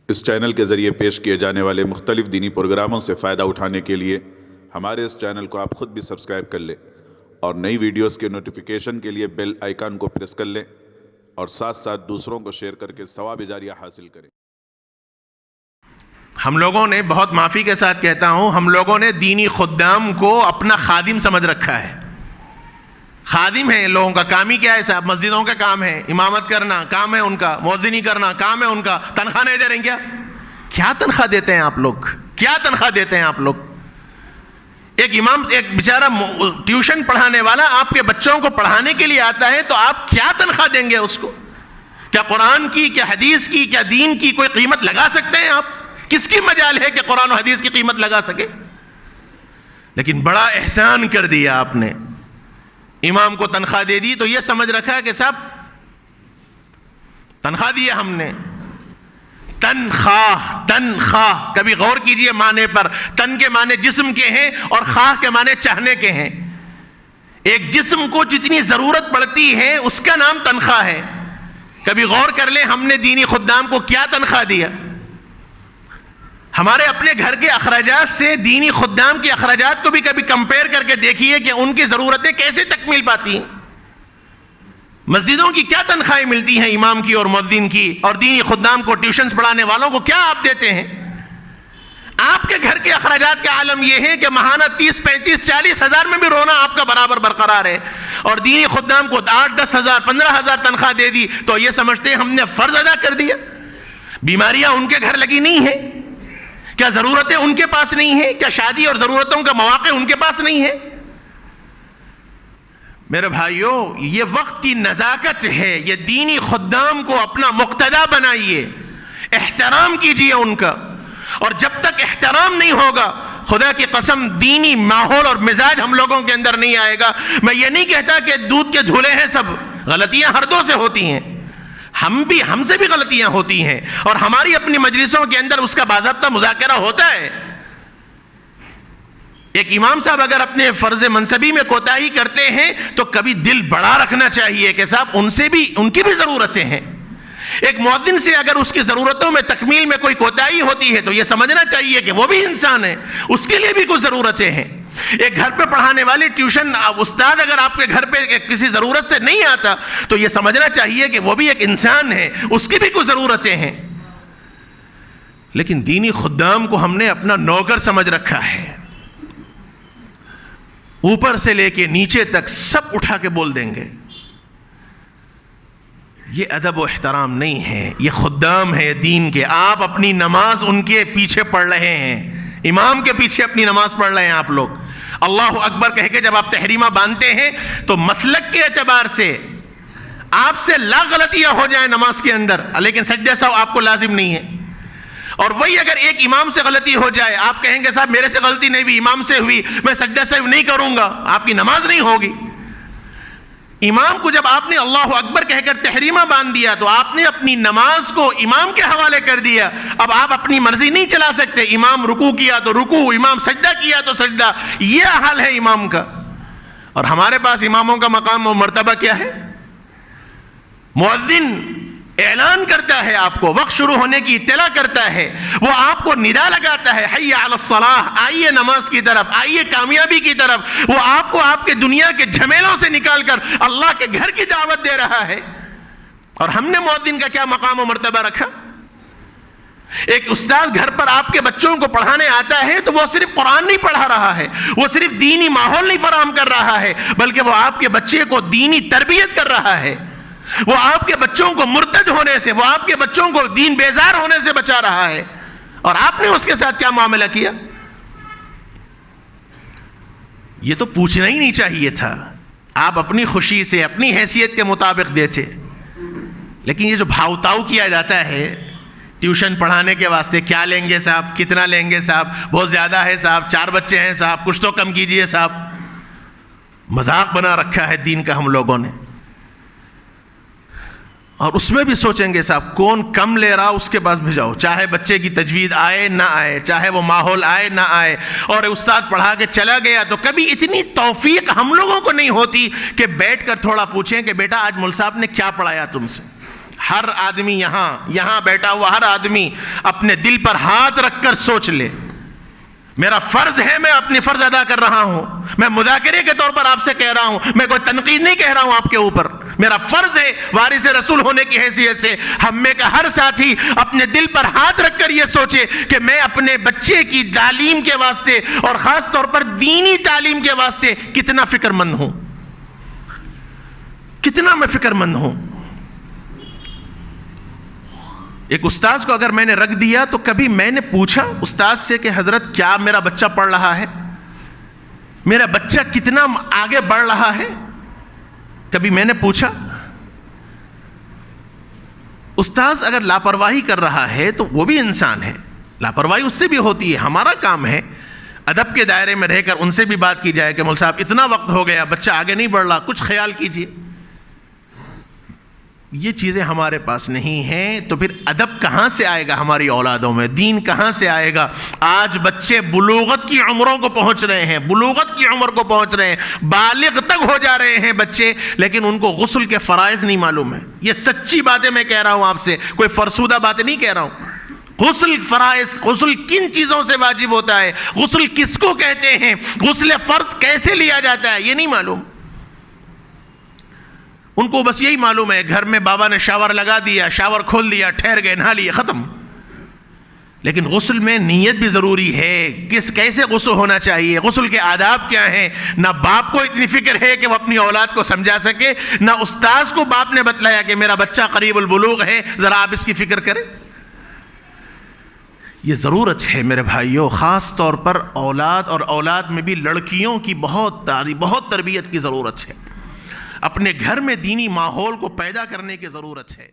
اس channel کے ذریعے پیش کیے جانے والے مختلف دینی پروگراموں سے فائدہ اٹھانے کے لیے ہمارے اس چینل کو آپ خود بھی سبسکرائب کر لیں اور نئی ویڈیوز کے نوٹیفیکیشن کے لیے بیل آئیکن کو پریس کر لیں اور ساتھ ساتھ دوسروں کو شیئر کر کے ثواب جاریہ حاصل کریں۔ ہم لوگوں نے، بہت معافی کے ساتھ کہتا ہوں، ہم لوگوں نے دینی خدام کو اپنا خادم سمجھ رکھا ہے۔ خادم ہے لوگوں کا، کام ہی کیا ہے صاحب؟ مسجدوں کا کام ہے، امامت کرنا کام ہے ان کا، مؤذنی کرنا کام ہے ان کا۔ تنخواہ نہیں دے رہے ہیں کیا تنخواہ دیتے ہیں آپ لوگ؟ کیا تنخواہ دیتے ہیں آپ لوگ؟ ایک امام، ایک بیچارہ ٹیوشن پڑھانے والا آپ کے بچوں کو پڑھانے کے لیے آتا ہے تو آپ کیا تنخواہ دیں گے اس کو؟ کیا قرآن کی، کیا حدیث کی، کیا دین کی کوئی قیمت لگا سکتے ہیں آپ؟ کس کی مجال ہے کہ قرآن و حدیث کی قیمت لگا سکے؟ لیکن بڑا احسان کر دیا آپ نے، امام کو تنخواہ دے دی تو یہ سمجھ رکھا کہ صاحب تنخواہ دی ہم نے۔ تنخواہ، تنخواہ، کبھی غور کیجئے معنی پر۔ تن کے معنی جسم کے ہیں اور خواہ کے معنی چاہنے کے ہیں۔ ایک جسم کو جتنی ضرورت پڑتی ہے اس کا نام تنخواہ ہے۔ کبھی غور کر لیں ہم نے دینی خدام کو کیا تنخواہ دیا؟ ہمارے اپنے گھر کے اخراجات سے دینی خدام کے اخراجات کو بھی کبھی کمپیئر کر کے دیکھیے کہ ان کی ضرورتیں کیسے تکمیل پاتی ہیں۔ مسجدوں کی کیا تنخواہیں ملتی ہیں امام کی اور مؤذن کی، اور دینی خدام کو، ٹیوشنز پڑھانے والوں کو کیا آپ دیتے ہیں؟ آپ کے گھر کے اخراجات کا عالم یہ ہے کہ ماہانہ 30، 35، 40 ہزار میں بھی رونا آپ کا برابر برقرار ہے، اور دینی خدام کو 8، 10 ہزار، 15 ہزار تنخواہ دے دی تو یہ سمجھتے ہیں ہم نے فرض ادا کر دیا۔ بیماریاں ان کے گھر لگی نہیں ہیں؟ کیا ضرورتیں ان کے پاس نہیں ہیں؟ کیا شادی اور ضرورتوں کا مواقع ان کے پاس نہیں ہے؟ میرے بھائیوں، یہ وقت کی نزاکت ہے۔ یہ دینی خدام کو اپنا مقتدا بنائیے، احترام کیجئے ان کا، اور جب تک احترام نہیں ہوگا خدا کی قسم دینی ماحول اور مزاج ہم لوگوں کے اندر نہیں آئے گا۔ میں یہ نہیں کہتا کہ دودھ کے دھلے ہیں سب، غلطیاں ہر دو سے ہوتی ہیں، ہم سے بھی غلطیاں ہوتی ہیں، اور ہماری اپنی مجلسوں کے اندر اس کا باضابطہ مذاکرہ ہوتا ہے۔ ایک امام صاحب اگر اپنے فرض منصبی میں کوتاہی کرتے ہیں تو کبھی دل بڑا رکھنا چاہیے کہ صاحب ان کی بھی ضرورتیں ہیں۔ ایک مؤذن سے اگر اس کی ضرورتوں میں تکمیل میں کوئی کوتاہی ہوتی ہے تو یہ سمجھنا چاہیے کہ وہ بھی انسان ہے، اس کے لیے بھی کچھ ضرورتیں ہیں۔ ایک گھر پہ پڑھانے والے ٹیوشن استاد اگر آپ کے گھر پہ کسی ضرورت سے نہیں آتا تو یہ سمجھنا چاہیے کہ وہ بھی ایک انسان ہے، اس کی بھی کچھ ضرورتیں ہیں۔ لیکن دینی خدام کو ہم نے اپنا نوکر سمجھ رکھا ہے، اوپر سے لے کے نیچے تک سب اٹھا کے بول دیں گے۔ یہ ادب و احترام نہیں ہے، یہ خدام ہے دین کے۔ آپ اپنی نماز ان کے پیچھے پڑھ رہے ہیں، امام کے پیچھے اپنی نماز پڑھ رہے ہیں آپ لوگ۔ اللہ اکبر کہہ کے جب آپ تحریمہ باندھتے ہیں تو مسلک کے اعتبار سے آپ سے لا غلطیاں ہو جائیں نماز کے اندر، لیکن سجدہ سہو آپ کو لازم نہیں ہے۔ اور وہی اگر ایک امام سے غلطی ہو جائے، آپ کہیں گے صاحب میرے سے غلطی نہیں ہوئی، امام سے ہوئی، میں سجدہ سہو نہیں کروں گا، آپ کی نماز نہیں ہوگی۔ امام کو جب آپ نے اللہ اکبر کہہ کر تحریمہ باندھ دیا تو آپ نے اپنی نماز کو امام کے حوالے کر دیا۔ اب آپ اپنی مرضی نہیں چلا سکتے، امام رکوع کیا تو رکوع، امام سجدہ کیا تو سجدہ، یہ حال ہے امام کا۔ اور ہمارے پاس اماموں کا مقام و مرتبہ کیا ہے؟ مؤذن اعلان کرتا ہے، آپ کو وقت شروع ہونے کی اطلاع کرتا ہے، وہ آپ کو ندا لگاتا ہے، حی علی الصلاۃ، آئیے نماز کی طرف، آئیے کامیابی کی طرف۔ وہ آپ کو آپ کے دنیا کے جھمیلوں سے نکال کر اللہ کے گھر کی دعوت دے رہا ہے۔ اور ہم نے مؤذن کا کیا مقام و مرتبہ رکھا؟ ایک استاد گھر پر آپ کے بچوں کو پڑھانے آتا ہے تو وہ صرف قرآن نہیں پڑھا رہا ہے، وہ صرف دینی ماحول نہیں فراہم کر رہا ہے، بلکہ وہ آپ کے بچے کو دینی تربیت کر رہا ہے، وہ آپ کے بچوں کو مرتد ہونے سے، وہ آپ کے بچوں کو دین بیزار ہونے سے بچا رہا ہے۔ اور آپ نے اس کے ساتھ کیا معاملہ کیا؟ یہ تو پوچھنا ہی نہیں چاہیے تھا، آپ اپنی خوشی سے، اپنی حیثیت کے مطابق دیتے۔ لیکن یہ جو بھاؤ تاؤ کیا جاتا ہے ٹیوشن پڑھانے کے واسطے، کیا لیں گے صاحب، کتنا لیں گے صاحب، بہت زیادہ ہے صاحب، 4 بچے ہیں صاحب، کچھ تو کم کیجئے صاحب، مذاق بنا رکھا ہے دین کا ہم لوگوں نے۔ اور اس میں بھی سوچیں گے صاحب کون کم لے رہا اس کے پاس بھیجاؤ، چاہے بچے کی تجوید آئے نہ آئے، چاہے وہ ماحول آئے نہ آئے، اور استاد پڑھا کے چلا گیا تو کبھی اتنی توفیق ہم لوگوں کو نہیں ہوتی کہ بیٹھ کر تھوڑا پوچھیں کہ بیٹا آج مول صاحب نے کیا پڑھایا تم سے، ہر آدمی یہاں بیٹھا ہوا ہر آدمی اپنے دل پر ہاتھ رکھ کر سوچ لے، میرا فرض ہے، میں اپنی فرض ادا کر رہا ہوں، میں مذاکرے کے طور پر آپ سے کہہ رہا ہوں، میں کوئی تنقید نہیں کہہ رہا ہوں آپ کے اوپر، میرا فرض ہے وارث رسول ہونے کی حیثیت سے ہم میں کا ہر ساتھی اپنے دل پر ہاتھ رکھ کر یہ سوچے کہ میں اپنے بچے کی تعلیم کے واسطے اور خاص طور پر دینی تعلیم کے واسطے کتنا فکر مند ہوں، کتنا میں فکر مند ہوں۔ ایک استاذ کو اگر میں نے رکھ دیا تو کبھی میں نے پوچھا استاذ سے کہ حضرت کیا میرا بچہ پڑھ رہا ہے، میرا بچہ کتنا آگے بڑھ رہا ہے، کبھی میں نے پوچھا؟ استاذ اگر لاپرواہی کر رہا ہے تو وہ بھی انسان ہے، لاپرواہی اس سے بھی ہوتی ہے، ہمارا کام ہے ادب کے دائرے میں رہ کر ان سے بھی بات کی جائے کہ مول صاحب اتنا وقت ہو گیا بچہ آگے نہیں بڑھ رہا، کچھ خیال کیجئے۔ یہ چیزیں ہمارے پاس نہیں ہیں تو پھر ادب کہاں سے آئے گا ہماری اولادوں میں، دین کہاں سے آئے گا؟ آج بچے بلوغت کی عمروں کو پہنچ رہے ہیں، بلوغت کی عمر کو پہنچ رہے ہیں، بالغ تک ہو جا رہے ہیں بچے، لیکن ان کو غسل کے فرائض نہیں معلوم ہے۔ یہ سچی باتیں میں کہہ رہا ہوں آپ سے، کوئی فرسودہ باتیں نہیں کہہ رہا ہوں۔ غسل فرائض، غسل کن چیزوں سے واجب ہوتا ہے، غسل کس کو کہتے ہیں، غسل فرض کیسے لیا جاتا ہے، یہ نہیں معلوم۔ ان کو بس یہی معلوم ہے گھر میں بابا نے شاور لگا دیا، شاور کھول دیا، ٹھہر گئے، نہا لیے، ختم۔ لیکن غسل میں نیت بھی ضروری ہے، کیسے غسل ہونا چاہیے، غسل کے آداب کیا ہیں۔ نہ باپ کو اتنی فکر ہے کہ وہ اپنی اولاد کو سمجھا سکے، نہ استاذ کو باپ نے بتلایا کہ میرا بچہ قریب البلوغ ہے، ذرا آپ اس کی فکر کریں۔ یہ ضرورت ہے میرے بھائیوں، خاص طور پر اولاد اور اولاد میں بھی لڑکیوں کی بہت تربیت کی ضرورت ہے، اپنے گھر میں دینی ماحول کو پیدا کرنے کی ضرورت ہے۔